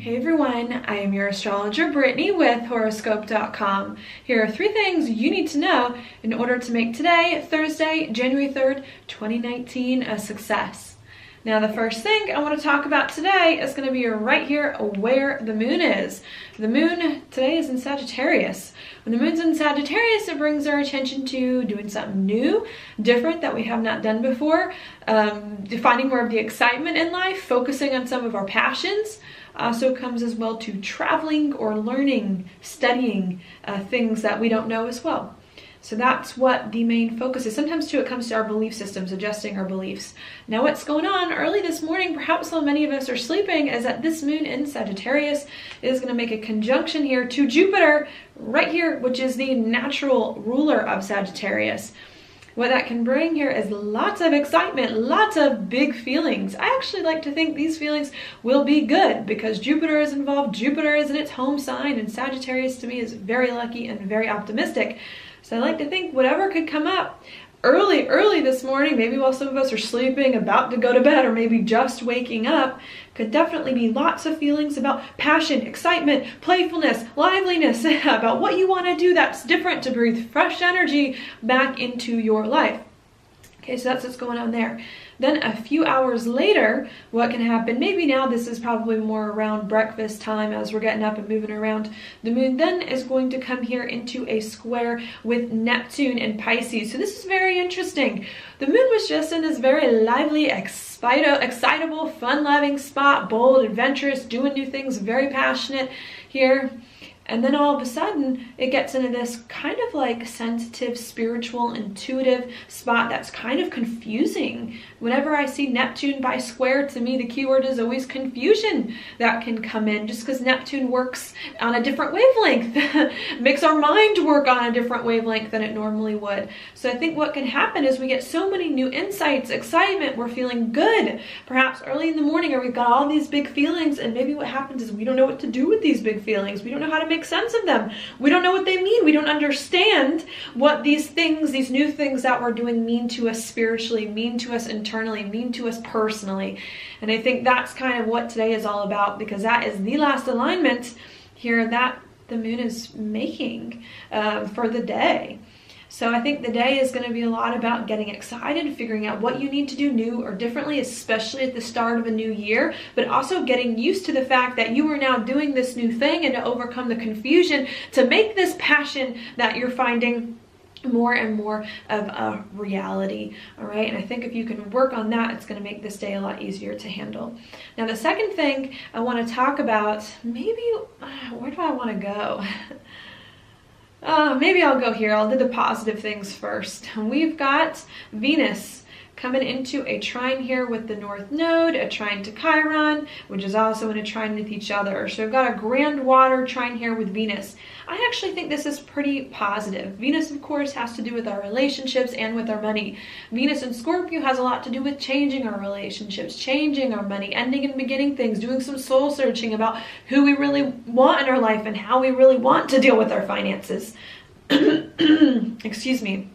Hey everyone, I am your astrologer Brittany with Horoscope.com. Here are 3 things you need to know in order to make today, Thursday, January 3rd, 2019, a success. Now the first thing I want to talk about today is going to be right here where the moon is. The moon today is in Sagittarius. When the moon's in Sagittarius, it brings our attention to doing something new, different that we have not done before, defining more of the excitement in life, focusing on some of our passions. Also comes as well to traveling or learning, studying things that we don't know as well. So that's what the main focus is. Sometimes too it comes to our belief systems, adjusting our beliefs. Now what's going on early this morning, perhaps so many of us are sleeping, is that this moon in Sagittarius is going to make a conjunction here to Jupiter right here, which is the natural ruler of Sagittarius. What that can bring here is lots of excitement, lots of big feelings. I actually like to think these feelings will be good because Jupiter is involved. Jupiter is in its home sign, and Sagittarius to me is very lucky and very optimistic. So I like to think whatever could come up early this morning, maybe while some of us are sleeping, about to go to bed, or maybe just waking up, could definitely be lots of feelings about passion, excitement, playfulness, liveliness, about what you want to do that's different, to breathe fresh energy back into your life. Okay, so that's what's going on there. Then a few hours later, what can happen, maybe now this is probably more around breakfast time as we're getting up and moving around, the moon then is going to come here into a square with Neptune and Pisces. So this is very interesting. The moon was just in this very lively, excitable, fun-loving spot, bold, adventurous, doing new things, very passionate here. And then all of a sudden, it gets into this kind of like sensitive, spiritual, intuitive spot that's kind of confusing. Whenever I see Neptune by square, to me, the keyword is always confusion that can come in, just because Neptune works on a different wavelength, makes our mind work on a different wavelength than it normally would. So I think what can happen is we get so many new insights, excitement, we're feeling good, perhaps early in the morning, or we've got all these big feelings, and maybe what happens is we don't know what to do with these big feelings. We don't know how to make sense of them. We don't know what they mean. We don't understand what these things, these new things that we're doing mean to us spiritually, mean to us internally, mean to us personally. And I think that's kind of what today is all about, because that is the last alignment here that the moon is making for the day. So I think the day is going to be a lot about getting excited, figuring out what you need to do new or differently, especially at the start of a new year, but also getting used to the fact that you are now doing this new thing, and to overcome the confusion, to make this passion that you're finding more and more of a reality. All right, and I think if you can work on that, it's going to make this day a lot easier to handle. Now the second thing I want to talk about, maybe where do I want to go? Maybe I'll go here. I'll do the positive things first. We've got Venus coming into a trine here with the North Node, a trine to Chiron, which is also in a trine with each other. So we've got a grand water trine here with Venus. I actually think this is pretty positive. Venus, of course, has to do with our relationships and with our money. Venus in Scorpio has a lot to do with changing our relationships, changing our money, ending and beginning things, doing some soul searching about who we really want in our life and how we really want to deal with our finances. Excuse me.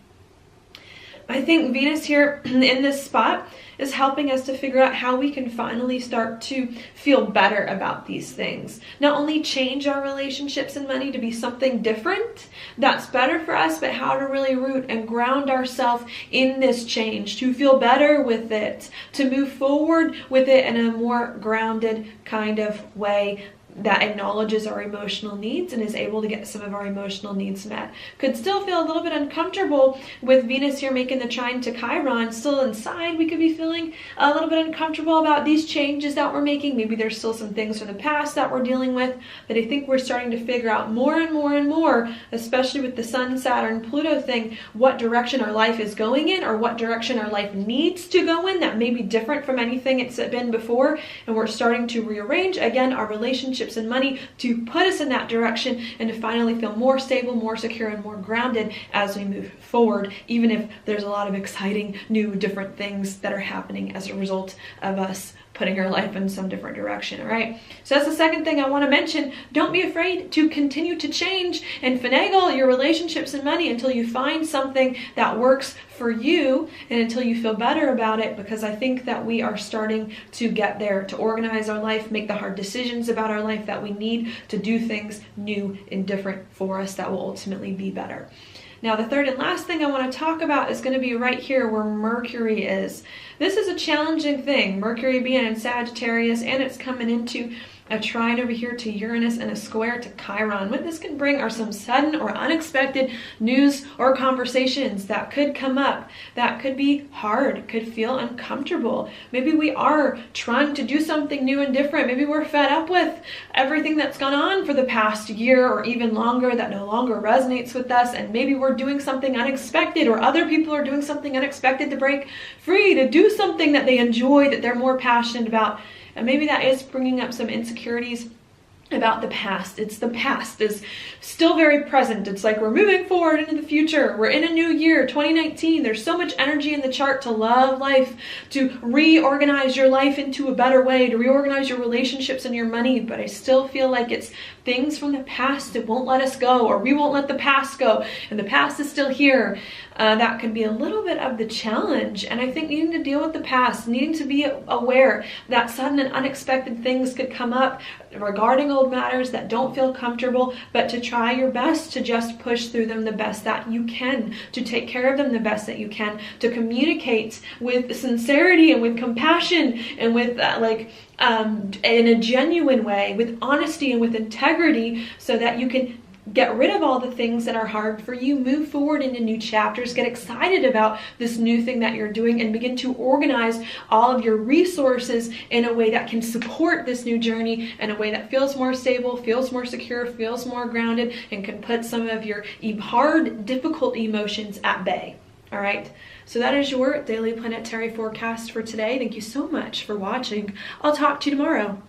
I think Venus here in this spot is helping us to figure out how we can finally start to feel better about these things. Not only change our relationships and money to be something different that's better for us, but how to really root and ground ourselves in this change, to feel better with it, to move forward with it in a more grounded kind of way that acknowledges our emotional needs and is able to get some of our emotional needs met. Could still feel a little bit uncomfortable with Venus here making the trine to Chiron. Still inside, we could be feeling a little bit uncomfortable about these changes that we're making. Maybe there's still some things from the past that we're dealing with, but I think we're starting to figure out more and more and more, especially with the Sun, Saturn, Pluto thing, what direction our life is going in, or what direction our life needs to go in that may be different from anything it's been before. And we're starting to rearrange, again, our relationships and money to put us in that direction, and to finally feel more stable, more secure, and more grounded as we move forward, even if there's a lot of exciting, new, different things that are happening as a result of us putting your life in some different direction, all right? So that's the second thing I want to mention. Don't be afraid to continue to change and finagle your relationships and money until you find something that works for you and until you feel better about it, because I think that we are starting to get there, to organize our life, make the hard decisions about our life that we need to do things new and different for us that will ultimately be better. Now, the third and last thing I want to talk about is going to be right here where Mercury is. This is a challenging thing, Mercury being in Sagittarius, and it's coming into a trine over here to Uranus and a square to Chiron. What this can bring are some sudden or unexpected news or conversations that could come up that could be hard, could feel uncomfortable. Maybe we are trying to do something new and different. Maybe we're fed up with everything that's gone on for the past year or even longer that no longer resonates with us, and maybe we're doing something unexpected, or other people are doing something unexpected to break free, to do something that they enjoy, that they're more passionate about. And maybe that is bringing up some insecurities about the past. It's the past is still very present. It's like we're moving forward into the future. We're in a new year, 2019. There's so much energy in the chart to love life, to reorganize your life into a better way, to reorganize your relationships and your money. But I still feel like it's things from the past that won't let us go, or we won't let the past go, and the past is still here. That could be a little bit of the challenge. And I think needing to deal with the past, needing to be aware that sudden and unexpected things could come up regarding old matters that don't feel comfortable, but to try your best to just push through them the best that you can, to take care of them the best that you can, to communicate with sincerity and with compassion and with in a genuine way, with honesty and with integrity, so that you can get rid of all the things that are hard for you, move forward into new chapters, get excited about this new thing that you're doing, and begin to organize all of your resources in a way that can support this new journey in a way that feels more stable, feels more secure, feels more grounded, and can put some of your hard, difficult emotions at bay. All right, so that is your daily planetary forecast for today. Thank you so much for watching. I'll talk to you tomorrow.